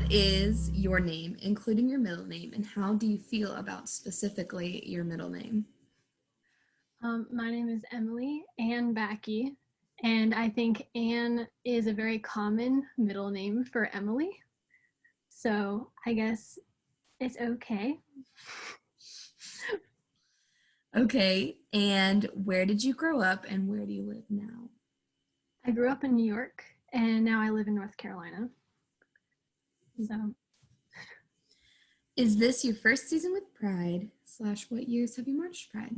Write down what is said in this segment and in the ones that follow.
is your name, including your middle name, and how do you feel about specifically your middle name? My name is Emily Bakke, and I think Anne is a very common middle name for Emily. So I guess it's okay. Okay, and where did you grow up and where do you live now? I grew up in New York, and now I live in North Carolina. So Is this your first season with Pride? Slash, what years have you marched Pride?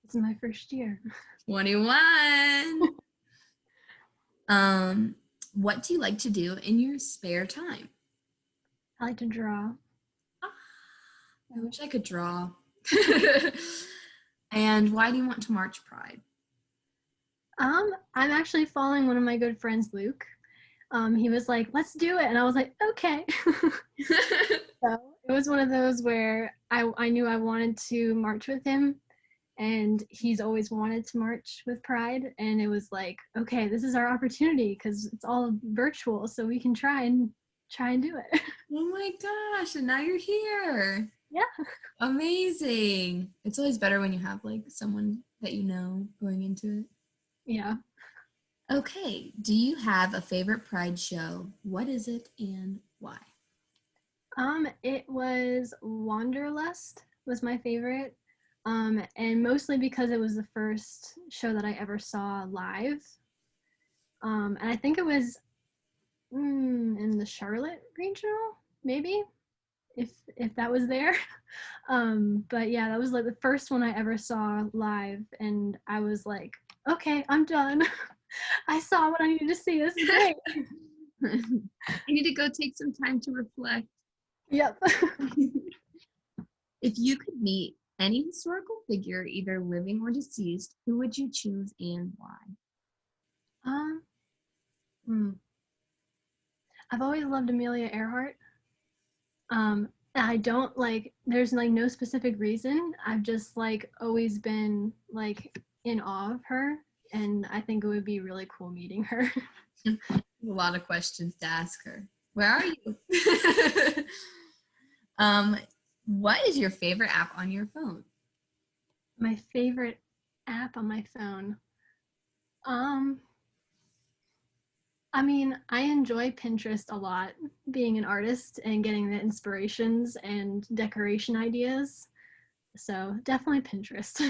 this is my first year. 21. Um, what do you like to do in your spare time? I like to draw. I wish I could draw. And why do you want to march Pride? I'm actually following one of my good friends, Luke. He was like, "Let's do it," and I was like, "Okay." So it was one of those where I knew I wanted to march with him, and he's always wanted to march with Pride, and it was like, okay, this is our opportunity because it's all virtual, so we can try and do it. Oh my gosh, and now you're here. Yeah. Amazing. It's always better when you have like someone that you know going into it. Yeah. Okay, do you have a favorite Pride show? What is it and why? It was Wanderlust was my favorite. And mostly because it was the first show that I ever saw live. And I think it was in the Charlotte regional, maybe, if that was there. But yeah, that was like the first one I ever saw live, and I was like, okay, I'm done. I saw what I needed to see. This is great. You need to go take some time to reflect. Yep. If you could meet any historical figure, either living or deceased, who would you choose and why? um, hmm. I've always loved Amelia Earhart. I don't like. There's like no specific reason. I've just like always been like in awe of her, and I think it would be really cool meeting her. A lot of questions to ask her. Where are you? um, what is your favorite app on your phone? My favorite app on my phone. Um, I mean, I enjoy Pinterest a lot, being an artist and getting the inspirations and decoration ideas. So definitely Pinterest.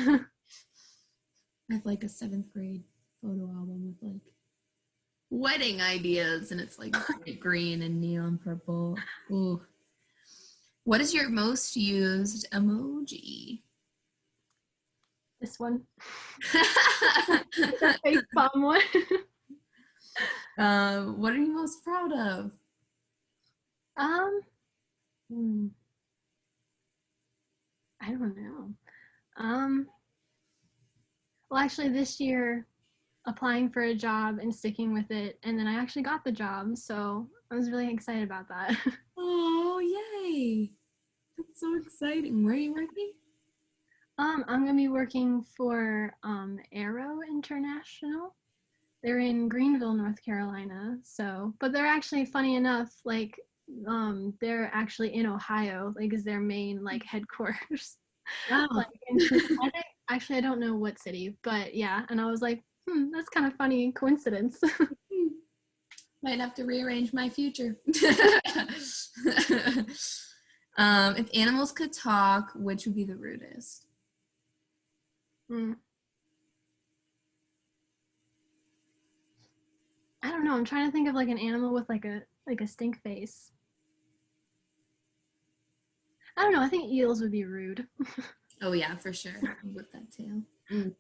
I have like a seventh grade photo album with like wedding ideas, and it's like bright green and neon purple. Ooh. What is your most used emoji? This one, the face palm one. What are you most proud of? um, hmm, I don't know. Um, well, actually, this year applying for a job and sticking with it, and then I actually got the job, so I was really excited about that. Oh, yay! That's so exciting. Where are you working? I'm gonna be working for Aero International. They're in Greenville, North Carolina. So, but they're actually funny enough, like they're actually in Ohio, like is their main like headquarters. Wow. Like I think actually I don't know what city, but yeah. And I was like, that's kind of funny coincidence. Might have to rearrange my future. If animals could talk, which would be the rudest? Hmm. I don't know. I'm trying to think of like an animal with like a stink face. I don't know. I think eels would be rude. Oh yeah, for sure. With that tail. Mm.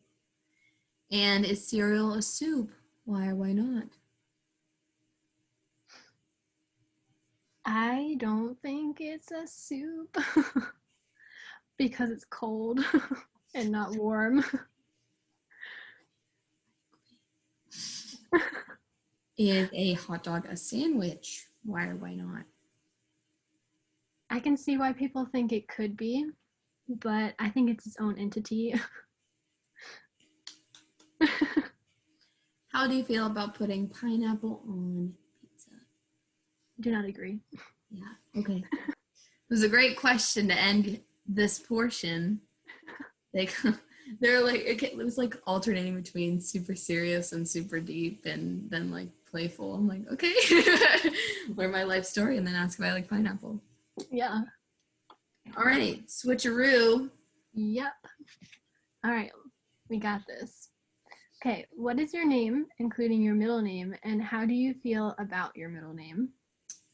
And is cereal a soup? Why or why not? I don't think it's a soup because it's cold and not warm. Is a hot dog a sandwich? Why or why not? I can see why people think it could be, but I think it's its own entity. How do you feel about putting pineapple on pizza? Do not agree. Yeah. Okay. It was a great question to end this portion. Like they're like it was like alternating between super serious and super deep, and then like playful. I'm like, okay, learn my life story, and then ask if I like pineapple. Yeah. All right, switcheroo. Yep. All right, we got this. Okay, what is your name, including your middle name, and how do you feel about your middle name?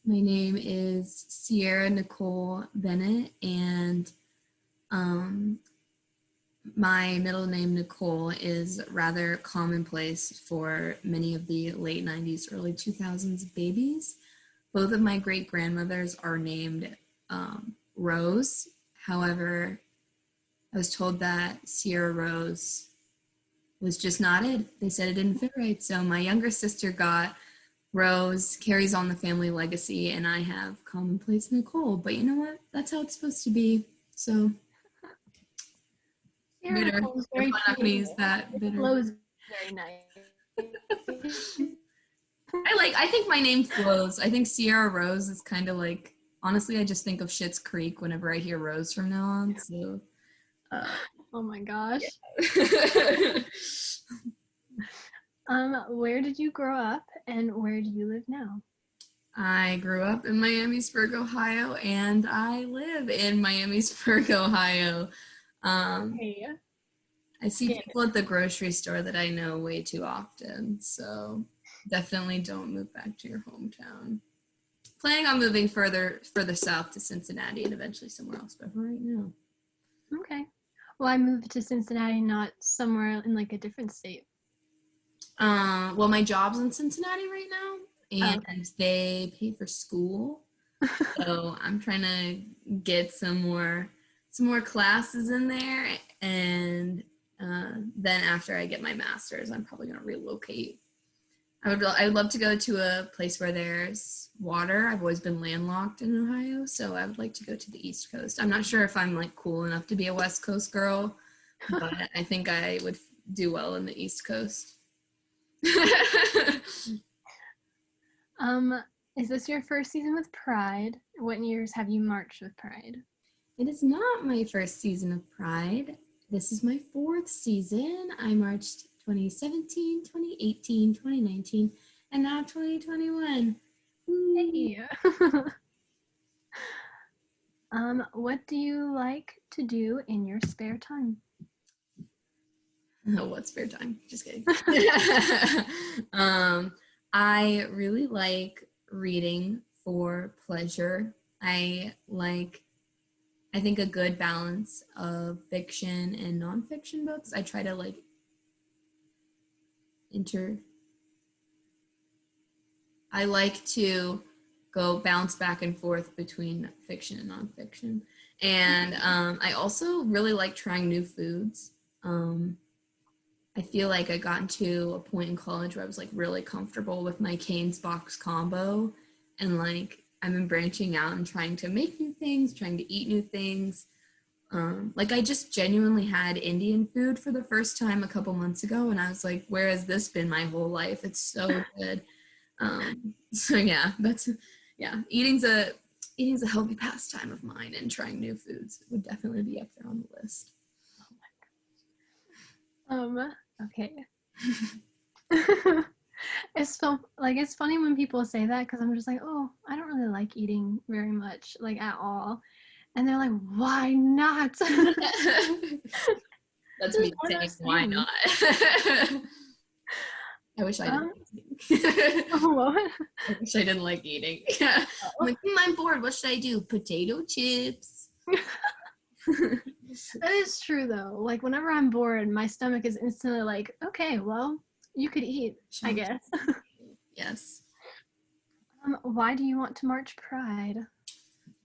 My name is Sierra Nicole Bennett, and um, my middle name, Nicole, is rather commonplace for many of the late 90s, early 2000s babies. Both of my great grandmothers are named Rose. However, I was told that Sierra Rose was just not it. They said it didn't fit right. So my younger sister got Rose, carries on the family legacy, and I have commonplace Nicole. But you know what? That's how it's supposed to be. So Sarah bitter. Nicole's I'm very probably not going to pretty. use that. It Bitter. flows very nice. I think my name flows. I think Sierra Rose is kind of like, honestly, I just think of Schitt's Creek whenever I hear Rose from now on. So, Oh my gosh. yeah. Where did you grow up and where do you live now? I grew up in Miamisburg, Ohio, and I live in Miamisburg, Ohio. Um, Hey, I see skip. people at the grocery store that I know way too often, so definitely don't move back to your hometown. Planning on moving further south to Cincinnati and eventually somewhere else, but for right now. Okay. Well, I moved to Cincinnati, not somewhere in like a different state. Well, my job's in Cincinnati right now, Oh, and okay. they pay for school, so I'm trying to get some more classes in there, and then after I get my master's, I'm probably gonna relocate. I would love to go to a place where there's water. I've always been landlocked in Ohio, so I would like to go to the East Coast. I'm not sure if I'm like cool enough to be a West Coast girl, but I think I would do well in the East Coast. Um, is this your first season with Pride? What years have you marched with Pride? It is not my first season of Pride. This is my fourth season. I marched 2017, 2018, 2019, and now 2021. Woo. Hey. What do you like to do in your spare time? Oh, what spare time? Just kidding. um, I really like reading for pleasure. I think a good balance of fiction and nonfiction books. I try to like inter I like to go bounce back and forth between fiction and nonfiction. And I also really like trying new foods. Um, I feel like I got into a point in college where I was like really comfortable with my Cane's box combo. And like I've been branching out and trying to make new things, trying to eat new things. Like I just genuinely had Indian food for the first time a couple months ago, and I was like, where has this been my whole life? It's so good. So yeah, eating's a healthy pastime of mine, and trying new foods would definitely be up there on the list. Okay. It's funny when people say that because I'm just like, oh, I don't really like eating very much, like at all. And they're like, why not? That's Just me one of saying, those why things. not? I wish I didn't Um, like eating. what? I wish I didn't like eating. I'm Oh, like, I'm bored. What should I do? Potato chips. that is true though. Like whenever I'm bored, my stomach is instantly like, okay, well, you could eat, I guess. Yes. Why do you want to march Pride?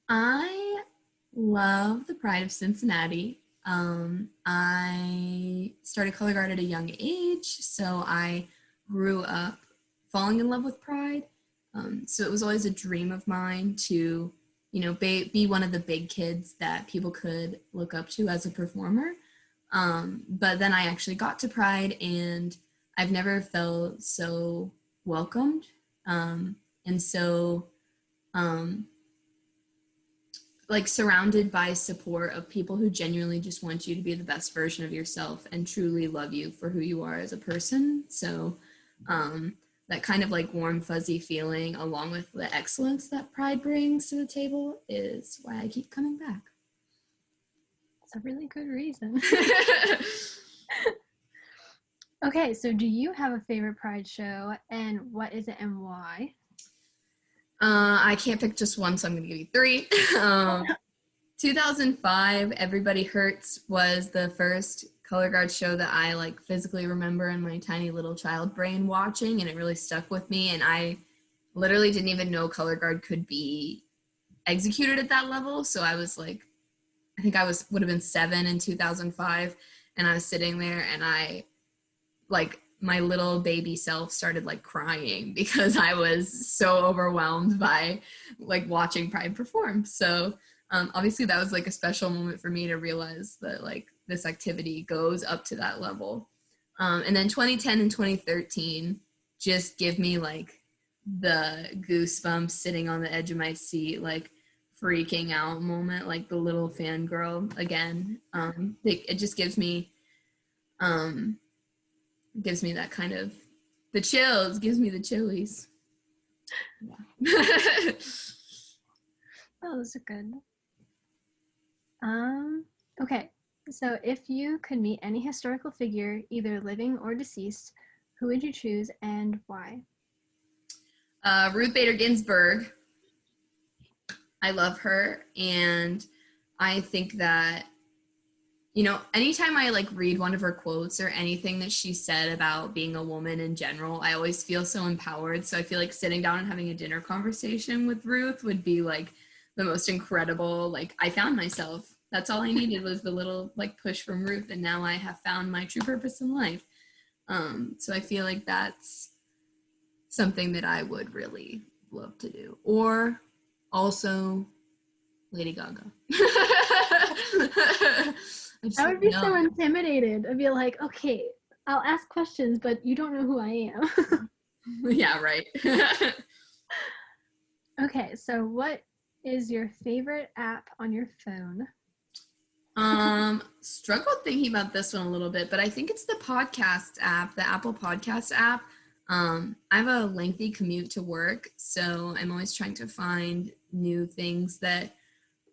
I love the Pride of Cincinnati. I started color guard at a young age, so I grew up falling in love with Pride. So it was always a dream of mine to, be one of the big kids that people could look up to as a performer. But then I actually got to Pride, and I've never felt so welcomed and so like surrounded by support of people who genuinely just want you to be the best version of yourself and truly love you for who you are as a person. So that kind of like warm, fuzzy feeling, along with the excellence that Pride brings to the table, is why I keep coming back. That's a really good reason. Okay, so do you have a favorite Pride show, and what is it and why? I can't pick just one, so I'm going to give you three. 2005, Everybody Hurts was the first color guard show that I like physically remember in my tiny little child brain watching, and it really stuck with me. And I literally didn't even know color guard could be executed at that level. So I was like, I think I would have been 7 in 2005, and I was sitting there, and I like my little baby self started like crying because I was so overwhelmed by like watching Pride perform. So obviously that was like a special moment for me to realize that like this activity goes up to that level. And then 2010 and 2013 just give me like the goosebumps sitting on the edge of my seat, like freaking out moment, like the little fangirl again. It just gives me that kind of the chills, gives me the chilies. Yeah. Oh, those are good. Okay, so if you could meet any historical figure, either living or deceased, who would you choose and why? Ruth Bader Ginsburg. I love her, and I think that, you know, anytime I like read one of her quotes or anything that she said about being a woman in general, I always feel so empowered. So I feel like sitting down and having a dinner conversation with Ruth would be like the most incredible, like I found myself. That's all I needed was the little like push from Ruth, and now I have found my true purpose in life. So I feel like that's something that I would really love to do. Or also Lady Gaga. I would be so intimidated. I'd be like, okay, I'll ask questions, but you don't know who I am. Yeah, right. Okay, so what is your favorite app on your phone? Struggled thinking about this one a little bit, but I think it's the podcast app, the Apple Podcast app. I have a lengthy commute to work, so I'm always trying to find new things that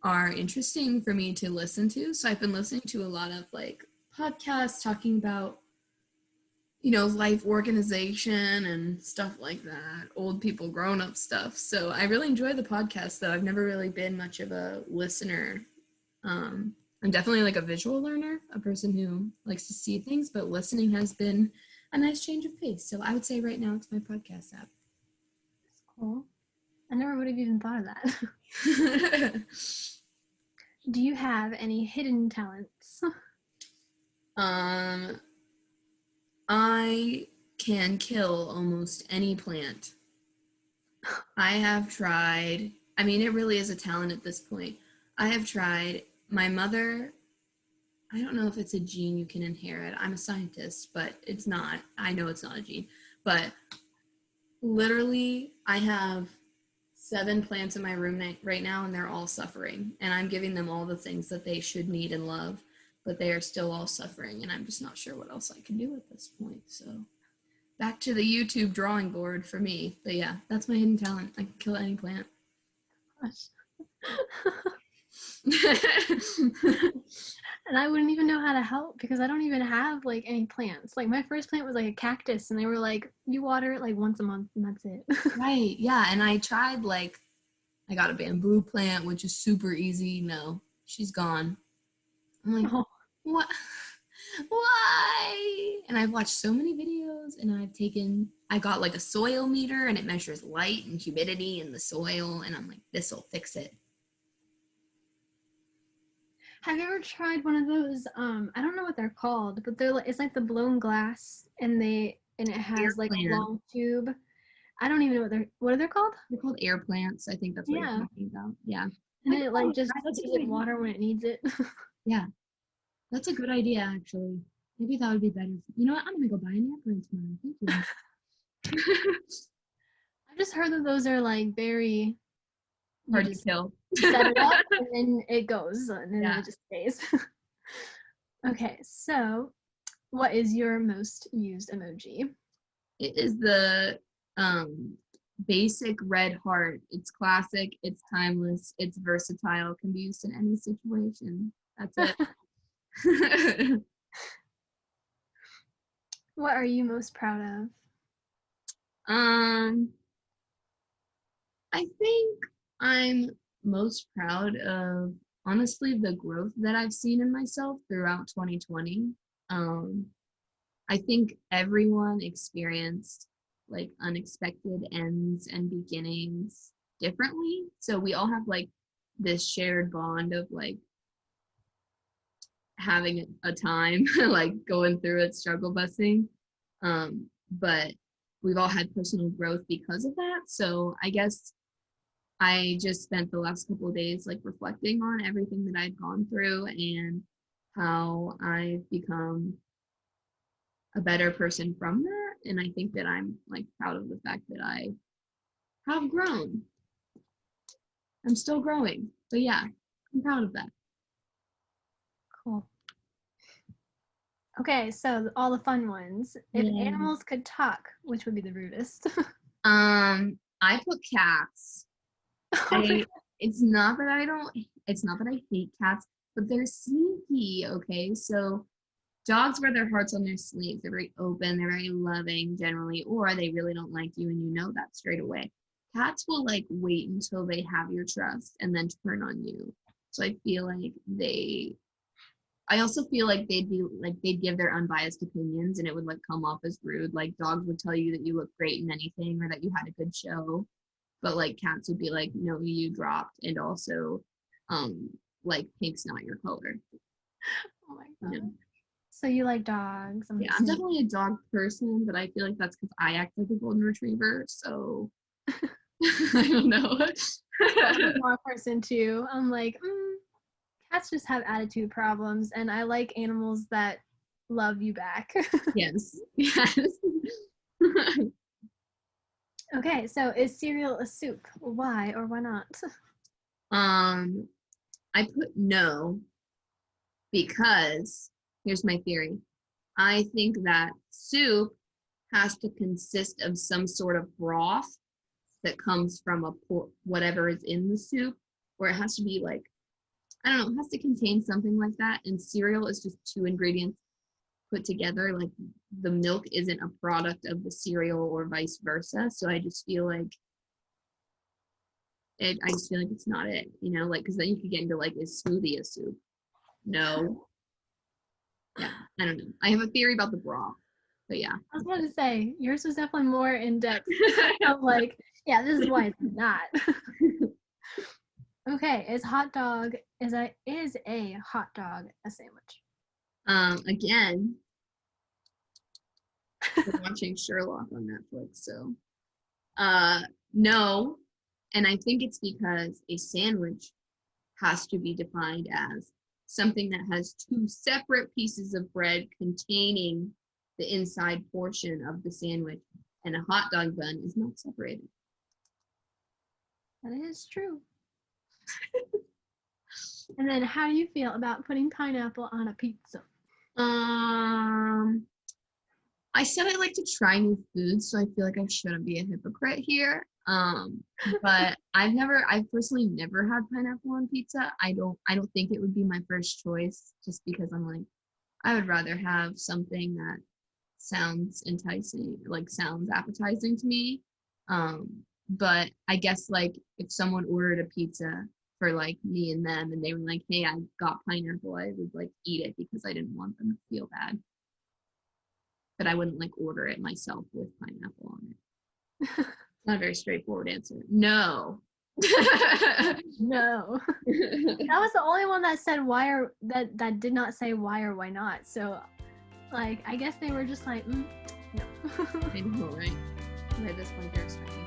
are interesting for me to listen to. So I've been listening to a lot of like podcasts talking about, you know, life organization and stuff like that, old people, grown up stuff. So I really enjoy the podcast, though. I've never really been much of a listener. I'm definitely like a visual learner, a person who likes to see things, but listening has been a nice change of pace. So I would say right now it's my podcast app. That's cool. I never would have even thought of that. Do you have any hidden talents? I can kill almost any plant. I have tried. I mean, it really is a talent at this point. I have tried. My mother, I don't know if it's a gene you can inherit. I'm a scientist, but it's not. I know it's not a gene. But literally, I have 7 plants in my room right now, and they're all suffering. And I'm giving them all the things that they should need and love, but they are still all suffering, and I'm just not sure what else I can do at this point. So back to the YouTube drawing board for me. But yeah, that's my hidden talent. I can kill any plant. And I wouldn't even know how to help because I don't even have like any plants. Like my first plant was like a cactus, and they were like, you water it like once a month and that's it. Right, yeah. And I tried like, I got a bamboo plant, which is super easy. No, she's gone. I'm like, Oh. what? Why? And I've watched so many videos, and I got like a soil meter, and it measures light and humidity in the soil, and I'm like, this'll fix it. Have you ever tried one of those? I don't know what they're called, but it's like the blown glass, and it has like a long tube. I don't even know what are they called? They're called air plants. I think that's what you're talking about. Yeah. And it like just gives it water when it needs it. Yeah. That's a good idea, actually. Maybe that would be better. You know what? I'm gonna go buy an air plant tomorrow. Thank you. I've just heard that those are like very You Hard to just kill. set it up and then it goes and then Yeah. it just stays. Okay, so what is your most used emoji? It is the basic red heart. It's classic, it's timeless, it's versatile, can be used in any situation. That's it. What are you most proud of? um I think I'm most proud of, honestly, the growth that I've seen in myself throughout 2020. Um, I think everyone experienced like unexpected ends and beginnings differently. So we all have like this shared bond of like having a time, like going through it, struggle busting. But we've all had personal growth because of that. So I guess I just spent the last couple of days like reflecting on everything that I'd gone through and how I've become a better person from that. And I think that I'm like proud of the fact that I have grown. I'm still growing. But yeah, I'm proud of that. Cool. Okay, so all the fun ones. If Yeah. animals could talk, which would be the rudest? I put cats. It's not that I don't, it's not that I hate cats, but they're sneaky, okay? So dogs wear their hearts on their sleeves. They're very open, they're very loving generally, or they really don't like you and you know that straight away. Cats will like wait until they have your trust and then turn on you. So I also feel like they'd give their unbiased opinions and it would like come off as rude. Like dogs would tell you that you look great in anything or that you had a good show. But like cats would be like, no, you dropped, and also like pink's not your color. Oh my You god. know? So you like dogs? Yeah, I'm definitely a dog person, but I feel like that's because I act like a golden retriever, so I don't know. I'm a dog person too. I'm like, cats just have attitude problems, and I like animals that love you back. Yes. Yes. Okay, so is cereal a soup? Why or why not? um, I put no because here's my theory. I think that soup has to consist of some sort of broth that comes from whatever is in the soup, or it has to be like, I don't know, it has to contain something like that. And cereal is just two ingredients put together. Like the milk isn't a product of the cereal or vice versa. So I just feel like it's not it, like, because then you could get into like, is smoothie a soup? No. Yeah, I don't know. I have a theory about the broth, but yeah. I was about to say, yours was definitely more in depth. I'm like, yeah, this is why it's not. Okay, is a hot dog a sandwich? Again, we're watching Sherlock on Netflix, so no. And I think it's because a sandwich has to be defined as something that has two separate pieces of bread containing the inside portion of the sandwich, and a hot dog bun is not separated. That is true. And then how do you feel about putting pineapple on a pizza? I said I like to try new foods, so I feel like I shouldn't be a hypocrite here. But I've personally never had pineapple on pizza. I don't think it would be my first choice, just because I'm like, I would rather have something that sounds enticing, like sounds appetizing to me. But I guess like if someone ordered a pizza for like me and them and they were like, hey, I got pineapple, I would like eat it because I didn't want them to feel bad. But I wouldn't like order it myself with pineapple on it. Not a very straightforward answer. No. No. That was the only one that said why or that did not say why or why not. So like I guess they were just like, no. I know, right? By this point they're expecting